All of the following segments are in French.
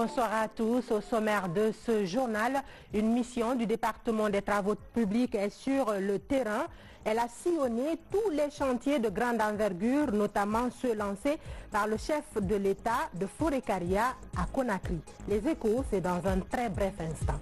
Bonsoir à tous. Au sommaire de ce journal, une mission du département des travaux publics est sur le terrain. Elle a sillonné tous les chantiers de grande envergure, notamment ceux lancés par le chef de l'État de Forécaria à Conakry. Les échos, c'est dans un très bref instant.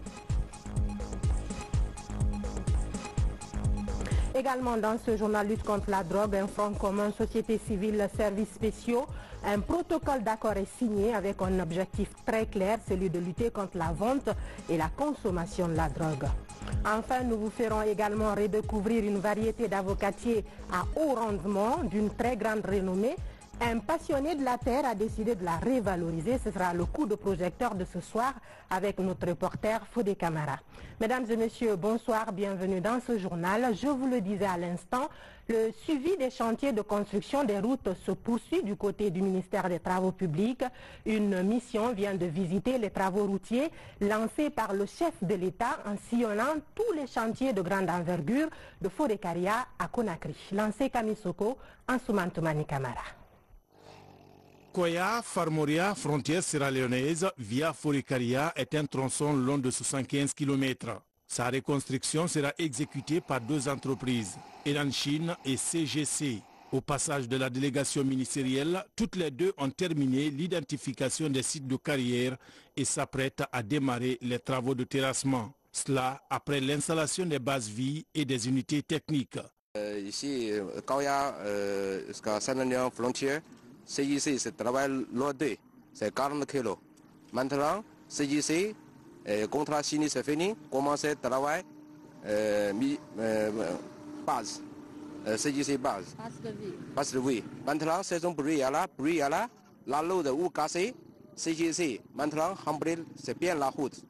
Également dans ce journal lutte contre la drogue, un front commun, société civile, services spéciaux. Un protocole d'accord est signé avec un objectif très clair, celui de lutter contre la vente et la consommation de la drogue. Enfin, nous vous ferons également redécouvrir une variété d'avocatiers à haut rendement d'une très grande renommée. Un passionné de la terre a décidé de la revaloriser. Ce sera le coup de projecteur de ce soir avec notre reporter Fodé Camara. Mesdames et messieurs, bonsoir, bienvenue dans ce journal. Je vous le disais à l'instant, le suivi des chantiers de construction des routes se poursuit du côté du ministère des Travaux publics. Une mission vient de visiter les travaux routiers lancés par le chef de l'État en sillonnant tous les chantiers de grande envergure de Forécaria à Conakry. Lancé Kamisoko, Ansoumane Toumani Camara. Koya Farmoria, frontière sierra-léonaise, via Forécaria, est un tronçon long de 75 km. Sa reconstruction sera exécutée par deux entreprises, Elan Chine et CGC. Au passage de la délégation ministérielle, toutes les deux ont terminé l'identification des sites de carrière et s'apprêtent à démarrer les travaux de terrassement. Cela après l'installation des bases vie et des unités techniques. Ici, Koya, jusqu'à Saint-Denis frontière, CJC, c'est travail loadé, c'est 40 kg. Maintenant, CJC, contrat signé, c'est fini, commencer travail, base, CJC base. Base de vie. Maintenant, saison bruit à la, la l'eau de ou cassé, CJC. Maintenant, Hambril, c'est bien la route.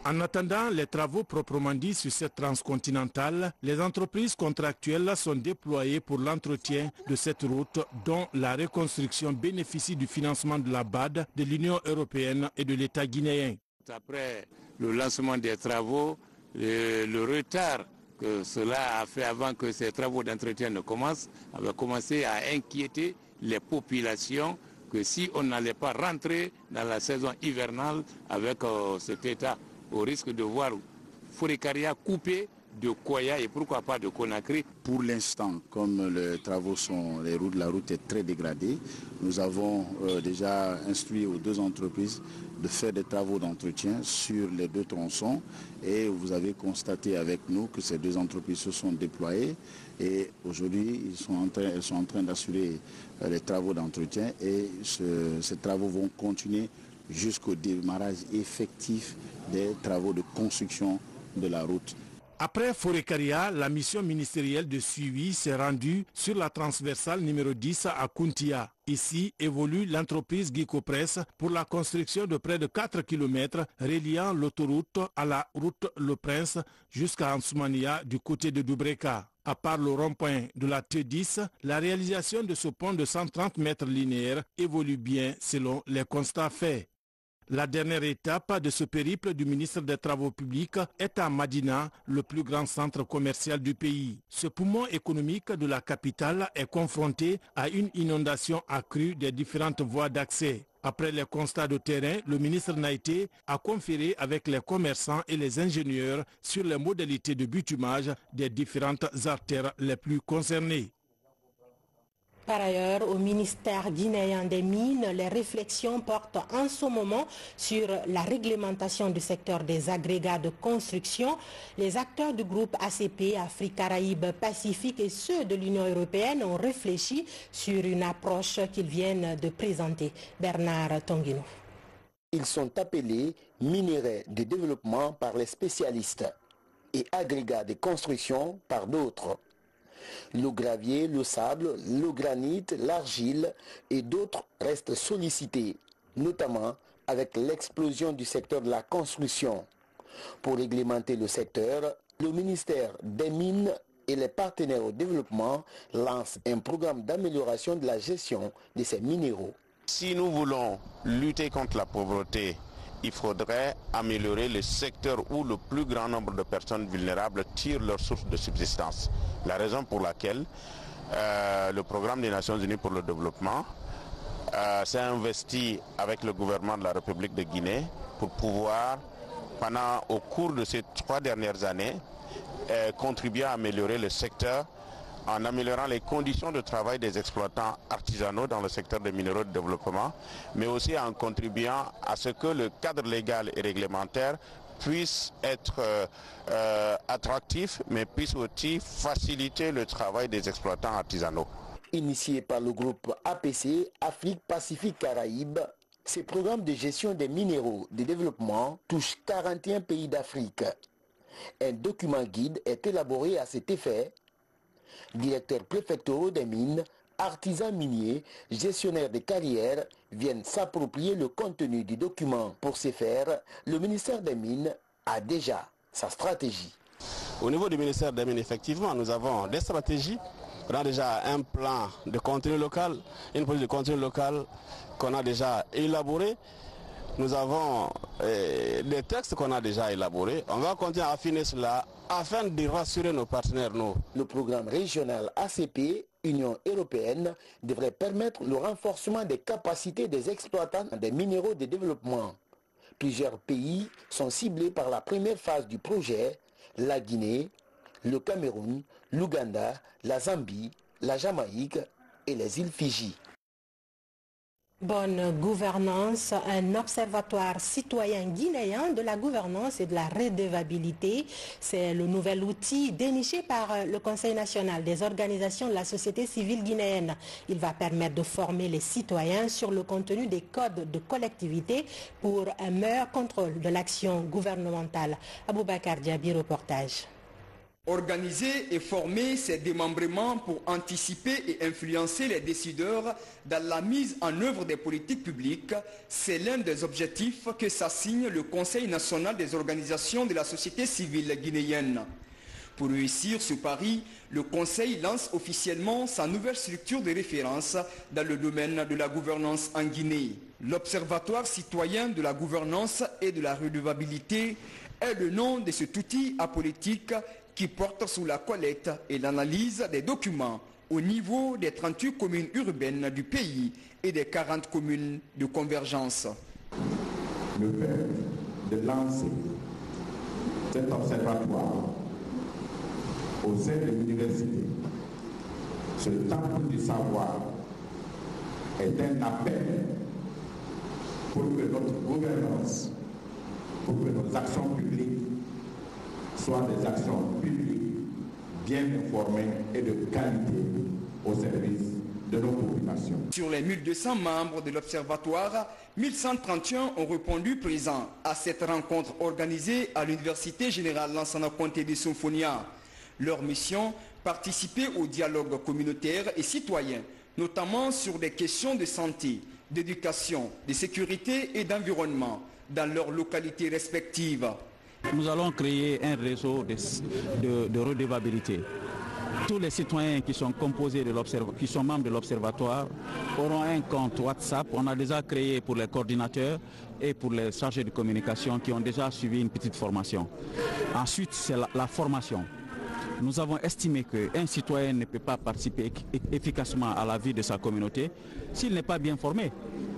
En attendant les travaux proprement dits sur cette transcontinentale, les entreprises contractuelles sont déployées pour l'entretien de cette route dont la reconstruction bénéficie du financement de la BAD, de l'Union européenne et de l'État guinéen. Après le lancement des travaux, le retard que cela a fait avant que ces travaux d'entretien ne commencent, avait commencé à inquiéter les populations que si on n'allait pas rentrer dans la saison hivernale avec cet état, au risque de voir Forécaria coupé de Koya et pourquoi pas de Conakry. Pour l'instant, comme les travaux sont, la route est très dégradée, nous avons déjà instruit aux deux entreprises de faire des travaux d'entretien sur les deux tronçons et vous avez constaté avec nous que ces deux entreprises se sont déployées et aujourd'hui elles sont en train d'assurer les travaux d'entretien et ces travaux vont continuer jusqu'au démarrage effectif des travaux de construction de la route. Après Forécaria, la mission ministérielle de suivi s'est rendue sur la transversale numéro 10 à Kuntia. Ici évolue l'entreprise Gicopress pour la construction de près de 4 km reliant l'autoroute à la route Le Prince jusqu'à Ansoumania du côté de Doubreka. À part le rond-point de la T10, la réalisation de ce pont de 130 mètres linéaires évolue bien selon les constats faits. La dernière étape de ce périple du ministre des Travaux publics est à Madina, le plus grand centre commercial du pays. Ce poumon économique de la capitale est confronté à une inondation accrue des différentes voies d'accès. Après les constats de terrain, le ministre Naïté a conféré avec les commerçants et les ingénieurs sur les modalités de bitumage des différentes artères les plus concernées. Par ailleurs, au ministère guinéen des Mines, les réflexions portent en ce moment sur la réglementation du secteur des agrégats de construction. Les acteurs du groupe ACP, Afrique, Caraïbes, Pacifique et ceux de l'Union européenne ont réfléchi sur une approche qu'ils viennent de présenter. Bernard Tonguino. Ils sont appelés minerais de développement par les spécialistes et agrégats de construction par d'autres. Le gravier, le sable, le granit, l'argile et d'autres restent sollicités, notamment avec l'explosion du secteur de la construction. Pour réglementer le secteur, le ministère des Mines et les partenaires au développement lancent un programme d'amélioration de la gestion de ces minéraux. Si nous voulons lutter contre la pauvreté, il faudrait améliorer le secteur où le plus grand nombre de personnes vulnérables tirent leurs sources de subsistance. La raison pour laquelle le programme des Nations Unies pour le développement s'est investi avec le gouvernement de la République de Guinée pour pouvoir, au cours de ces 3 dernières années, contribuer à améliorer le secteur en améliorant les conditions de travail des exploitants artisanaux dans le secteur des minéraux de développement, mais aussi en contribuant à ce que le cadre légal et réglementaire puisse être attractif, mais puisse aussi faciliter le travail des exploitants artisanaux. Initié par le groupe APC, Afrique Pacifique Caraïbes, ces programmes de gestion des minéraux de développement touchent 41 pays d'Afrique. Un document guide est élaboré à cet effet. Directeurs préfectoraux des mines, artisans miniers, gestionnaires de carrières viennent s'approprier le contenu du document. Pour ce faire, le ministère des Mines a déjà sa stratégie. Au niveau du ministère des Mines, effectivement, nous avons des stratégies. On a déjà un plan de contenu local, une politique de contenu local qu'on a déjà élaboré. Nous avons des textes qu'on a déjà élaborés. On va continuer à affiner cela afin de rassurer nos partenaires. Le programme régional ACP, Union européenne, devrait permettre le renforcement des capacités des exploitants des minéraux de développement. Plusieurs pays sont ciblés par la première phase du projet, la Guinée, le Cameroun, l'Ouganda, la Zambie, la Jamaïque et les îles Fidji. Bonne gouvernance, un observatoire citoyen guinéen de la gouvernance et de la redevabilité. C'est le nouvel outil déniché par le Conseil national des organisations de la société civile guinéenne. Il va permettre de former les citoyens sur le contenu des codes de collectivité pour un meilleur contrôle de l'action gouvernementale. Aboubakar Diaby, reportage. Organiser et former ces démembrements pour anticiper et influencer les décideurs dans la mise en œuvre des politiques publiques, c'est l'un des objectifs que s'assigne le Conseil national des organisations de la société civile guinéenne. Pour réussir ce pari, le Conseil lance officiellement sa nouvelle structure de référence dans le domaine de la gouvernance en Guinée. L'Observatoire citoyen de la gouvernance et de la redevabilité est le nom de cet outil apolitique qui porte sur la collecte et l'analyse des documents au niveau des 38 communes urbaines du pays et des 40 communes de convergence. Le fait de lancer cet observatoire au sein de l'université, ce temple du savoir, est un appel pour que notre gouvernance, pour que nos actions publiques soient des actions publiques bien informées et de qualité au service de nos populations. Sur les 1200 membres de l'Observatoire, 1131 ont répondu présents à cette rencontre organisée à l'Université générale Lansana Conté de Symphonia. Leur mission, participer au dialogue communautaire et citoyen, notamment sur des questions de santé, d'éducation, de sécurité et d'environnement dans leurs localités respectives. Nous allons créer un réseau de redevabilité. Tous les citoyens qui sont qui sont membres de l'Observatoire auront un compte WhatsApp. On a déjà créé pour les coordinateurs et pour les chargés de communication qui ont déjà suivi une petite formation. Ensuite, c'est la formation. Nous avons estimé qu'un citoyen ne peut pas participer efficacement à la vie de sa communauté s'il n'est pas bien formé.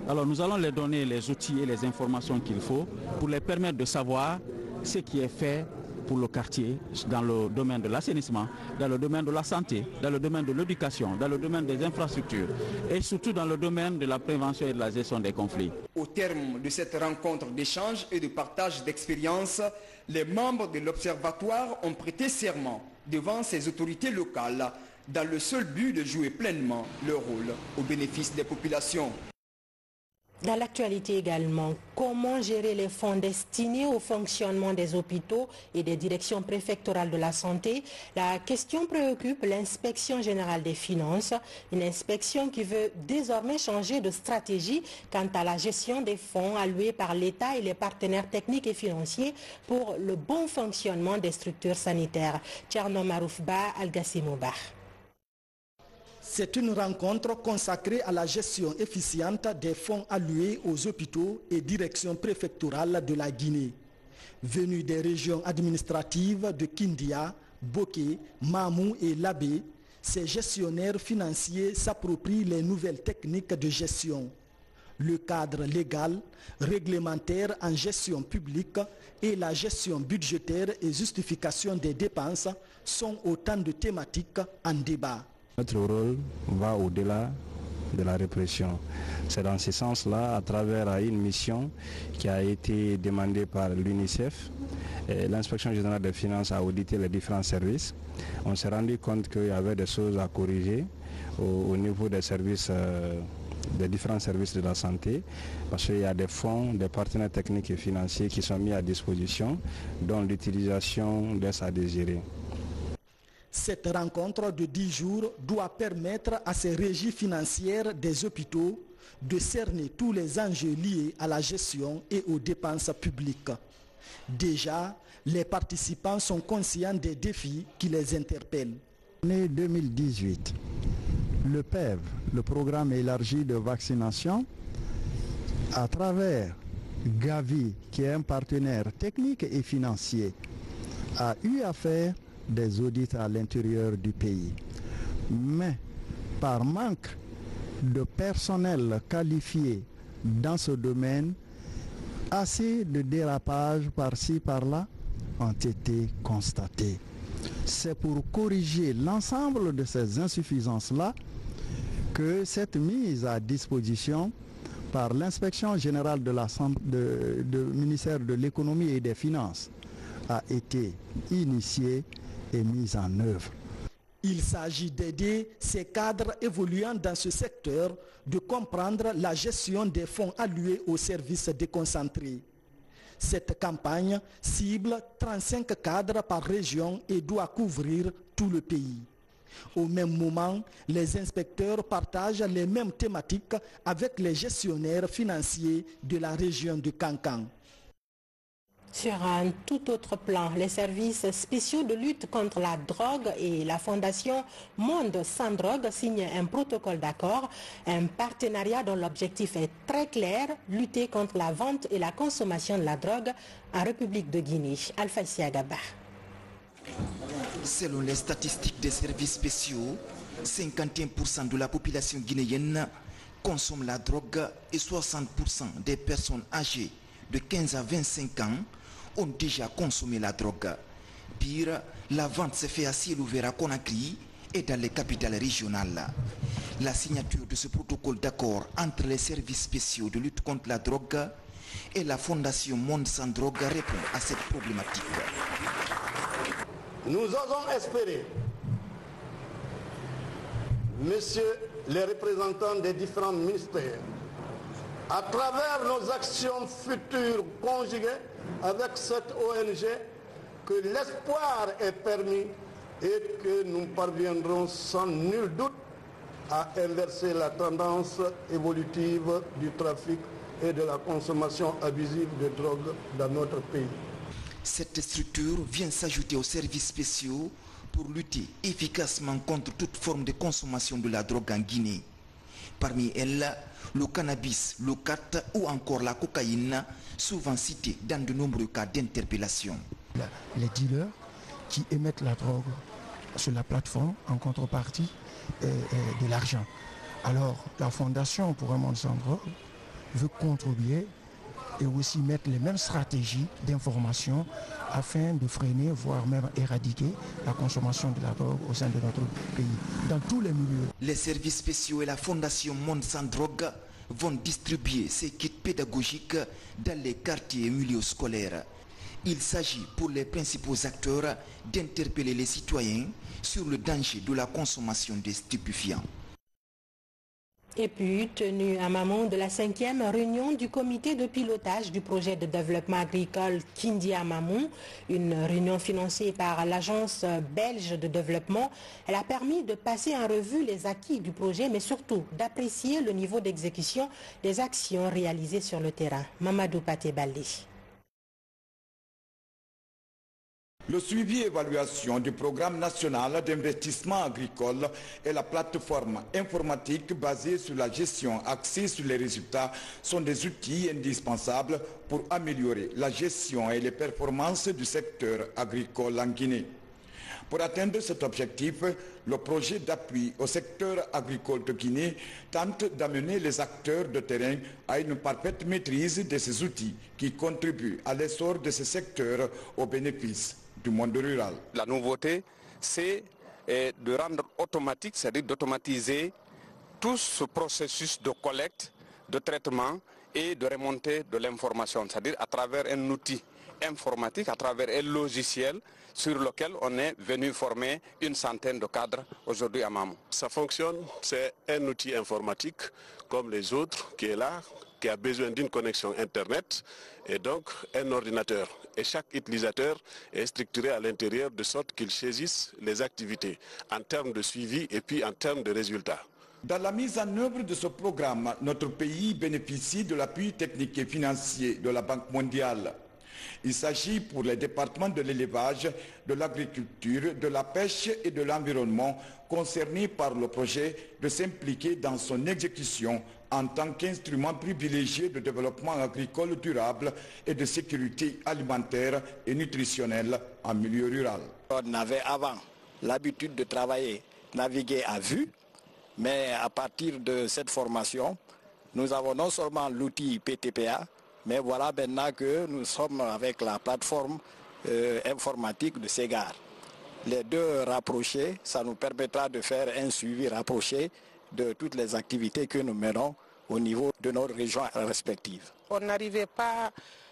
Alors nous allons leur donner les outils et les informations qu'il faut pour les permettre de savoir ce qui est fait pour le quartier dans le domaine de l'assainissement, dans le domaine de la santé, dans le domaine de l'éducation, dans le domaine des infrastructures et surtout dans le domaine de la prévention et de la gestion des conflits. Au terme de cette rencontre d'échange et de partage d'expériences, les membres de l'Observatoire ont prêté serment devant ces autorités locales dans le seul but de jouer pleinement leur rôle au bénéfice des populations. Dans l'actualité également, comment gérer les fonds destinés au fonctionnement des hôpitaux et des directions préfectorales de la santé? La question préoccupe l'inspection générale des finances, une inspection qui veut désormais changer de stratégie quant à la gestion des fonds alloués par l'État et les partenaires techniques et financiers pour le bon fonctionnement des structures sanitaires. Tcherno Maroufba, Al-Gassimoubar. C'est une rencontre consacrée à la gestion efficiente des fonds alloués aux hôpitaux et directions préfectorales de la Guinée. Venus des régions administratives de Kindia, Boké, Mamou et Labé, ces gestionnaires financiers s'approprient les nouvelles techniques de gestion. Le cadre légal, réglementaire en gestion publique et la gestion budgétaire et justification des dépenses sont autant de thématiques en débat. Notre rôle va au-delà de la répression. C'est dans ce sens-là, à travers une mission qui a été demandée par l'UNICEF, l'inspection générale des finances a audité les différents services. On s'est rendu compte qu'il y avait des choses à corriger au niveau des services, des différents services de la santé, parce qu'il y a des fonds, des partenaires techniques et financiers qui sont mis à disposition, dont l'utilisation laisse à désirer. Cette rencontre de 10 jours doit permettre à ces régies financières des hôpitaux de cerner tous les enjeux liés à la gestion et aux dépenses publiques. Déjà, les participants sont conscients des défis qui les interpellent. L'année 2018, le PEV, le programme élargi de vaccination, à travers Gavi, qui est un partenaire technique et financier, a eu à faire des audits à l'intérieur du pays. Mais par manque de personnel qualifié dans ce domaine, assez de dérapages par-ci par-là ont été constatés. C'est pour corriger l'ensemble de ces insuffisances-là que cette mise à disposition par l'inspection générale du ministère de l'économie et des finances a été initiée et mise en œuvre. Il s'agit d'aider ces cadres évoluant dans ce secteur de comprendre la gestion des fonds alloués aux services déconcentrés. Cette campagne cible 35 cadres par région et doit couvrir tout le pays. Au même moment, les inspecteurs partagent les mêmes thématiques avec les gestionnaires financiers de la région de Kankan. Sur un tout autre plan, les services spéciaux de lutte contre la drogue et la fondation Monde sans drogue signent un protocole d'accord, un partenariat dont l'objectif est très clair, lutter contre la vente et la consommation de la drogue en République de Guinée. Alpha Siagaba. Selon les statistiques des services spéciaux, 51% de la population guinéenne consomme la drogue et 60% des personnes âgées de 15 à 25 ans ont déjà consommé la drogue. Pire, la vente se fait à ciel ouvert à Conakry et dans les capitales régionales. La signature de ce protocole d'accord entre les services spéciaux de lutte contre la drogue et la fondation Monde sans drogue répond à cette problématique. Nous osons espérer, messieurs les représentants des différents ministères, à travers nos actions futures conjuguées avec cette ONG, que l'espoir est permis et que nous parviendrons sans nul doute à inverser la tendance évolutive du trafic et de la consommation abusive de drogue dans notre pays. Cette structure vient s'ajouter aux services spéciaux pour lutter efficacement contre toute forme de consommation de la drogue en Guinée. Parmi elles, le cannabis, le cat ou encore la cocaïne, souvent cités dans de nombreux cas d'interpellation. Les dealers qui émettent la drogue sur la plateforme en contrepartie de l'argent. Alors la Fondation pour un monde sans drogue veut contribuer et aussi mettre les mêmes stratégies d'information afin de freiner, voire même éradiquer la consommation de la drogue au sein de notre pays, dans tous les milieux. Les services spéciaux et la Fondation Monde sans drogue vont distribuer ces kits pédagogiques dans les quartiers et milieux scolaires. Il s'agit pour les principaux acteurs d'interpeller les citoyens sur le danger de la consommation des stupéfiants. Et puis, tenue à Mamon de la 5e réunion du comité de pilotage du projet de développement agricole Kindia Mamon, une réunion financée par l'agence belge de développement. Elle a permis de passer en revue les acquis du projet, mais surtout d'apprécier le niveau d'exécution des actions réalisées sur le terrain. Mamadou Paté Baldi. Le suivi et évaluation du programme national d'investissement agricole et la plateforme informatique basée sur la gestion axée sur les résultats sont des outils indispensables pour améliorer la gestion et les performances du secteur agricole en Guinée. Pour atteindre cet objectif, le projet d'appui au secteur agricole de Guinée tente d'amener les acteurs de terrain à une parfaite maîtrise de ces outils qui contribuent à l'essor de ce secteur au bénéfice du monde rural. La nouveauté, c'est de rendre automatique, c'est-à-dire d'automatiser tout ce processus de collecte, de traitement et de remontée de l'information, c'est-à-dire à travers un outil informatique, à travers un logiciel sur lequel on est venu former une centaine de cadres aujourd'hui à Mamou. Ça fonctionne, c'est un outil informatique comme les autres qui est là, qui a besoin d'une connexion Internet et donc un ordinateur. Et chaque utilisateur est structuré à l'intérieur de sorte qu'il saisisse les activités en termes de suivi et puis en termes de résultats. Dans la mise en œuvre de ce programme, notre pays bénéficie de l'appui technique et financier de la Banque mondiale. Il s'agit pour les départements de l'élevage, de l'agriculture, de la pêche et de l'environnement concernés par le projet de s'impliquer dans son exécution en tant qu'instrument privilégié de développement agricole durable et de sécurité alimentaire et nutritionnelle en milieu rural. On avait avant l'habitude de travailler, naviguer à vue, mais à partir de cette formation, nous avons non seulement l'outil PTPA, mais voilà maintenant que nous sommes avec la plateforme informatique de Segar. Les deux rapprochés, ça nous permettra de faire un suivi rapproché de toutes les activités que nous menons au niveau de nos régions respectives. On n'arrivait pas,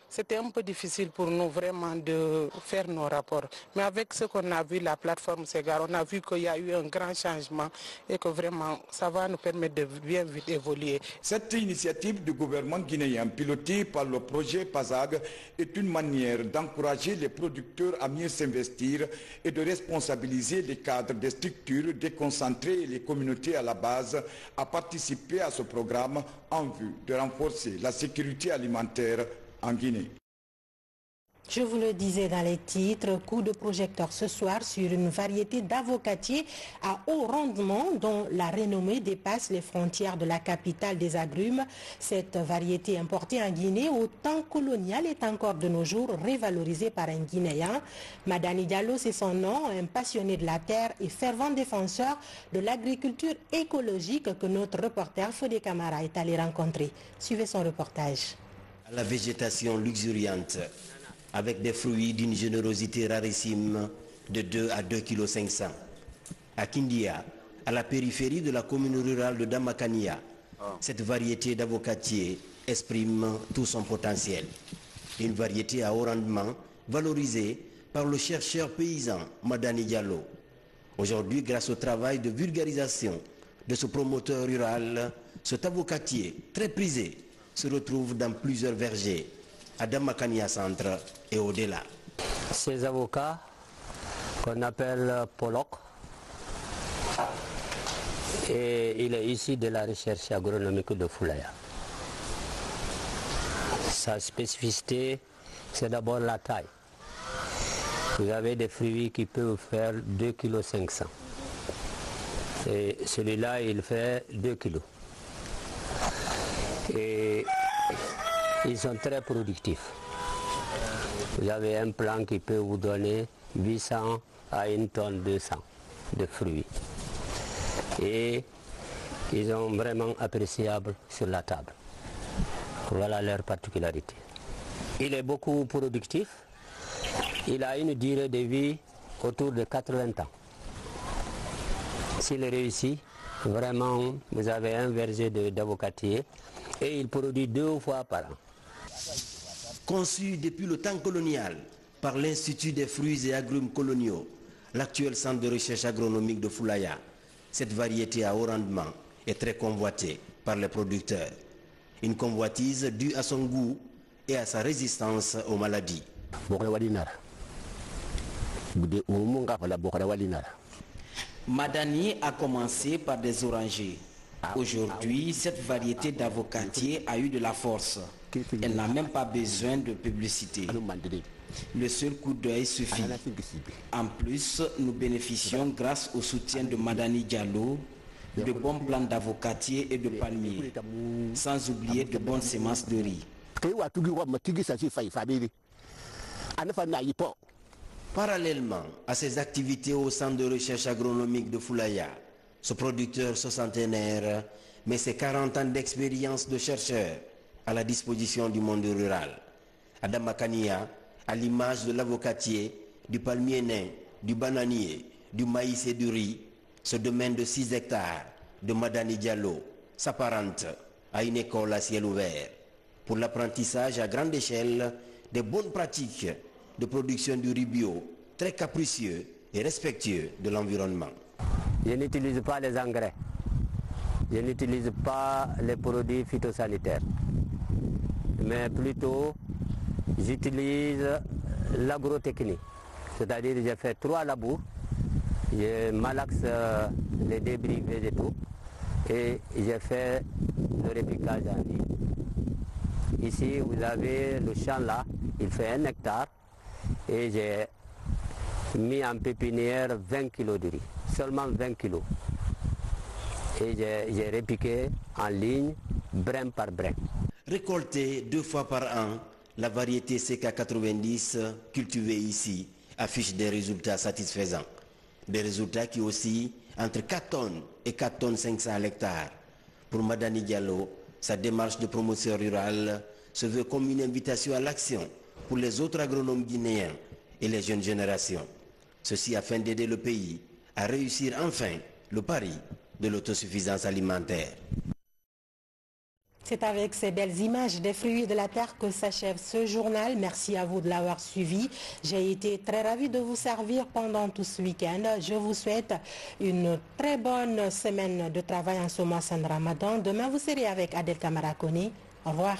c'était un peu difficile pour nous vraiment de faire nos rapports. Mais avec ce qu'on a vu, la plateforme Segar, on a vu qu'il y a eu un grand changement et que vraiment ça va nous permettre de bien vite évoluer. Cette initiative du gouvernement guinéen pilotée par le projet PASAG est une manière d'encourager les producteurs à mieux s'investir et de responsabiliser les cadres des structures déconcentrées et les communautés à la base à participer à ce programme en vue de renforcer la sécurité alimentaire en Guinée. Je vous le disais dans les titres, coup de projecteur ce soir sur une variété d'avocatiers à haut rendement dont la renommée dépasse les frontières de la capitale des agrumes. Cette variété importée en Guinée au temps colonial est encore de nos jours révalorisée par un Guinéen. Madani Diallo, c'est son nom, un passionné de la terre et fervent défenseur de l'agriculture écologique que notre reporter Fodé Camara est allé rencontrer. Suivez son reportage. La végétation luxuriante, avec des fruits d'une générosité rarissime de 2 à 2,5 kg. À Kindia, à la périphérie de la commune rurale de Damakania, cette variété d'avocatier exprime tout son potentiel. Une variété à haut rendement valorisée par le chercheur paysan Madani Diallo. Aujourd'hui, grâce au travail de vulgarisation de ce promoteur rural, cet avocatier très prisé se retrouve dans plusieurs vergers à Damakania Centre et au-delà. Ces avocats qu'on appelle Pollock, et il est issu de la recherche agronomique de Foulaya. Sa spécificité, c'est d'abord la taille. Vous avez des fruits qui peuvent faire 2,5 kg. Et celui-là, il fait 2 kg. Et ils sont très productifs. Vous avez un plant qui peut vous donner 800 à 1 tonne 200 de fruits. Et ils sont vraiment appréciables sur la table. Voilà leur particularité. Il est beaucoup productif. Il a une durée de vie autour de 80 ans. S'il réussit, vraiment, vous avez un verger d'avocatier et il produit 2 fois par an. Conçu depuis le temps colonial par l'Institut des fruits et agrumes coloniaux, l'actuel centre de recherche agronomique de Foulaya, cette variété à haut rendement est très convoitée par les producteurs. Une convoitise due à son goût et à sa résistance aux maladies. Madani a commencé par des orangers. Aujourd'hui, cette variété d'avocatier a eu de la force. Elle n'a même pas besoin de publicité. Le seul coup d'œil suffit. En plus, nous bénéficions grâce au soutien de Madani Diallo de bons plants d'avocatier et de palmiers, sans oublier de bonnes semences de riz. Parallèlement à ses activités au centre de recherche agronomique de Foulaya, ce producteur soixantenaire met ses 40 ans d'expérience de chercheur à la disposition du monde rural. Adama Kania, à l'image de l'avocatier, du palmier nain, du bananier, du maïs et du riz, ce domaine de 6 hectares de Madani Diallo s'apparente à une école à ciel ouvert pour l'apprentissage à grande échelle des bonnes pratiques de production du riz bio, très capricieux et respectueux de l'environnement. Je n'utilise pas les engrais, je n'utilise pas les produits phytosanitaires, mais plutôt j'utilise l'agrotechnique, c'est-à-dire j'ai fait 3 labours, je malaxe les débris végétaux et j'ai fait le repiquage en ligne. Ici vous avez le champ là, il fait 1 hectare et j'ai mis en pépinière 20 kg de riz, seulement 20 kg. Et j'ai repiqué en ligne, brin par brin. Récoltée 2 fois par an, la variété CK90 cultivée ici affiche des résultats satisfaisants. Des résultats qui oscillent entre 4 tonnes et 4 tonnes 500 à l'hectare. Pour Madani Diallo, sa démarche de promotion rurale se veut comme une invitation à l'action pour les autres agronomes guinéens et les jeunes générations. Ceci afin d'aider le pays à réussir enfin le pari de l'autosuffisance alimentaire. C'est avec ces belles images des fruits de la terre que s'achève ce journal. Merci à vous de l'avoir suivi. J'ai été très ravie de vous servir pendant tout ce week-end. Je vous souhaite une très bonne semaine de travail en ce mois saint Ramadan. Demain, vous serez avec Adel Kamarakoni. Au revoir.